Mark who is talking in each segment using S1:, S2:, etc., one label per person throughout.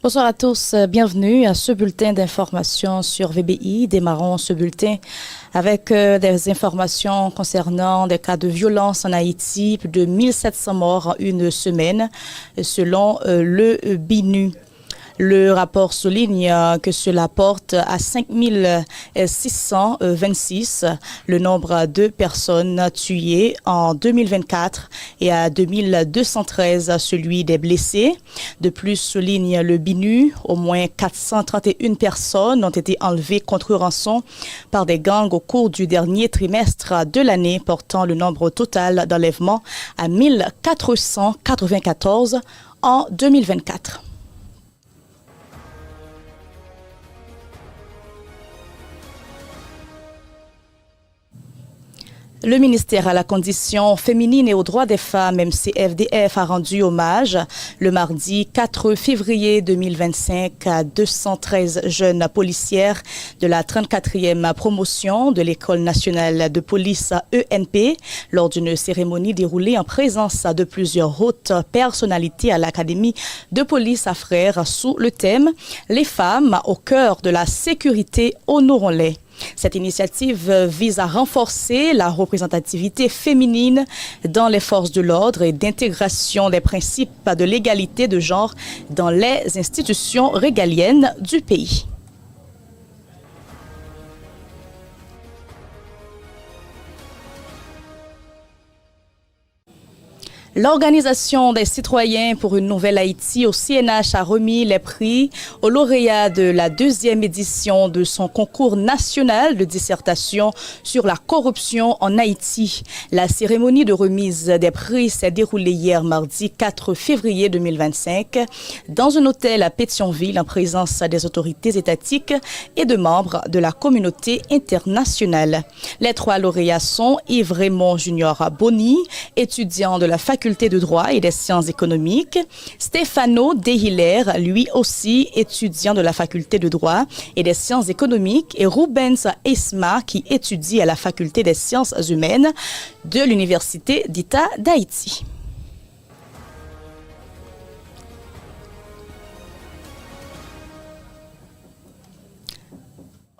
S1: Bonsoir à tous, bienvenue à ce bulletin d'information sur VBI. Démarrons ce bulletin avec des informations concernant des cas de violence en Haïti, plus de 1700 morts en une semaine selon le BINU. Le rapport souligne que cela porte à 5626 le nombre de personnes tuées en 2024 et à 2213 celui des blessés. De plus, souligne le BINU, au moins 431 personnes ont été enlevées contre rançon par des gangs au cours du dernier trimestre de l'année, portant le nombre total d'enlèvements à 1494 en 2024. Le ministère à la condition féminine et aux droits des femmes, MCFDF, a rendu hommage le mardi 4 février 2025 à 213 jeunes policières de la 34e promotion de l'École nationale de police ENP lors d'une cérémonie déroulée en présence de plusieurs hautes personnalités à l'Académie de police à Frères sous le thème « Les femmes au cœur de la sécurité, honorons-les ». Cette initiative vise à renforcer la représentativité féminine dans les forces de l'ordre et d'intégration des principes de l'égalité de genre dans les institutions régaliennes du pays. L'Organisation des citoyens pour une nouvelle Haïti au CNH a remis les prix aux lauréats de la deuxième édition de son concours national de dissertation sur la corruption en Haïti. La cérémonie de remise des prix s'est déroulée hier mardi 4 février 2025 dans un hôtel à Pétionville en présence des autorités étatiques et de membres de la communauté internationale. Les trois lauréats sont Yves Raymond Junior Boni, étudiant de la faculté de droit et des sciences économiques, Stefano Dehiller, lui aussi étudiant de la faculté de droit et des sciences économiques, et Rubens Esma, qui étudie à la faculté des sciences humaines de l'Université d'État d'Haïti.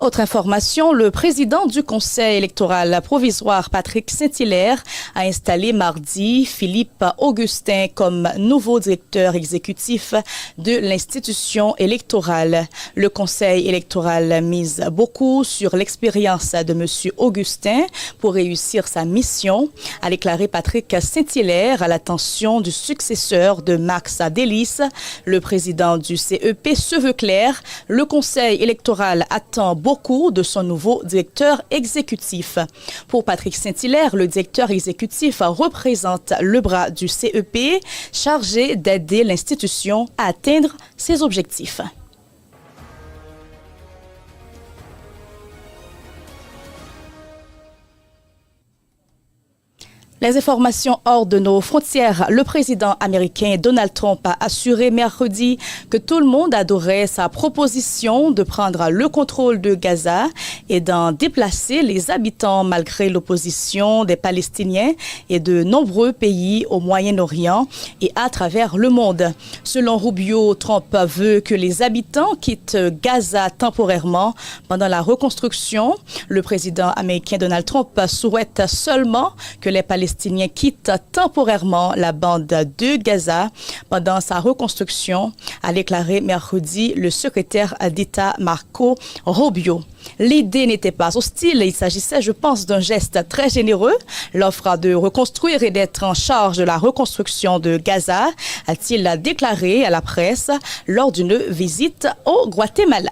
S1: Autre information, le président du Conseil électoral provisoire, Patrick Saint-Hilaire, a installé mardi Philippe Augustin comme nouveau directeur exécutif de l'institution électorale. Le Conseil électoral mise beaucoup sur l'expérience de M. Augustin pour réussir sa mission, a déclaré Patrick Saint-Hilaire à l'attention du successeur de Max Delis. Le président du CEP se veut clair. Le Conseil électoral attend beaucoup de son nouveau directeur exécutif. Pour Patrick Saint-Hilaire, le directeur exécutif représente le bras du CEP chargé d'aider l'institution à atteindre ses objectifs. Les informations hors de nos frontières. Le président américain Donald Trump a assuré mercredi que tout le monde adorait sa proposition de prendre le contrôle de Gaza et d'en déplacer les habitants malgré l'opposition des Palestiniens et de nombreux pays au Moyen-Orient et à travers le monde. Selon Rubio, Trump veut que les habitants quittent Gaza temporairement pendant la reconstruction. Le président américain Donald Trump souhaite seulement que les Palestiniens quittent temporairement la bande de Gaza pendant sa reconstruction, a déclaré mercredi le secrétaire d'État Marco Rubio. L'idée n'était pas hostile, il s'agissait, je pense, d'un geste très généreux. L'offre de reconstruire et d'être en charge de la reconstruction de Gaza, a-t-il déclaré à la presse lors d'une visite au Guatemala.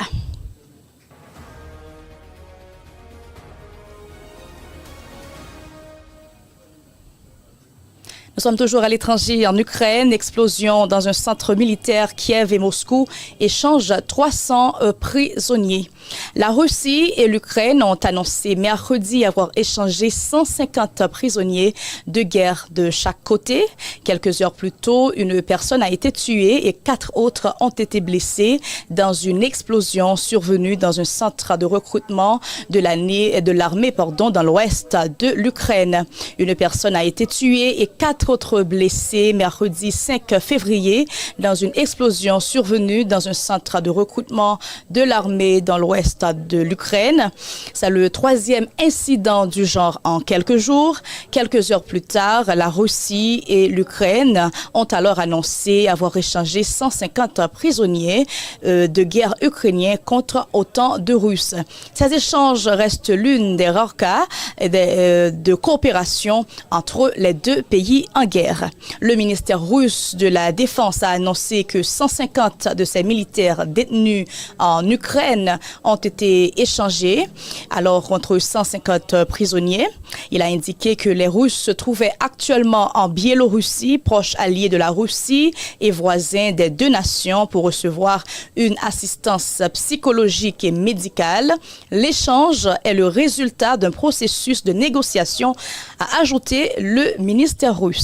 S1: Nous sommes toujours à l'étranger, en Ukraine. Explosion dans un centre militaire. Kiev et Moscou échangent 300 prisonniers. La Russie et l'Ukraine ont annoncé mercredi avoir échangé 150 prisonniers de guerre de chaque côté. Quelques heures plus tôt, une personne a été tuée et 4 autres ont été blessés dans une explosion survenue dans un centre de recrutement de l'armée dans l'ouest de l'Ukraine. Une personne a été tuée et 4 4 autres blessés mercredi 5 février dans une explosion survenue dans un centre de recrutement de l'armée dans l'ouest de l'Ukraine. C'est le 3e incident du genre en quelques jours. Quelques heures plus tard, la Russie et l'Ukraine ont alors annoncé avoir échangé 150 prisonniers de guerre ukrainiens contre autant de Russes. Ces échanges restent l'une des rares cas de coopération entre les deux pays en guerre. Le ministère russe de la Défense a annoncé que 150 de ses militaires détenus en Ukraine ont été échangés, alors contre 150 prisonniers. Il a indiqué que les Russes se trouvaient actuellement en Biélorussie, proche allié de la Russie et voisin des deux nations, pour recevoir une assistance psychologique et médicale. L'échange est le résultat d'un processus de négociation, a ajouté le ministère russe.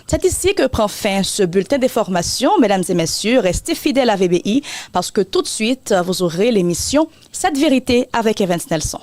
S1: C'est ici que prend fin ce bulletin d'information. Mesdames et messieurs, restez fidèles à VBI parce que tout de suite, vous aurez l'émission Cette vérité avec Evans Nelson.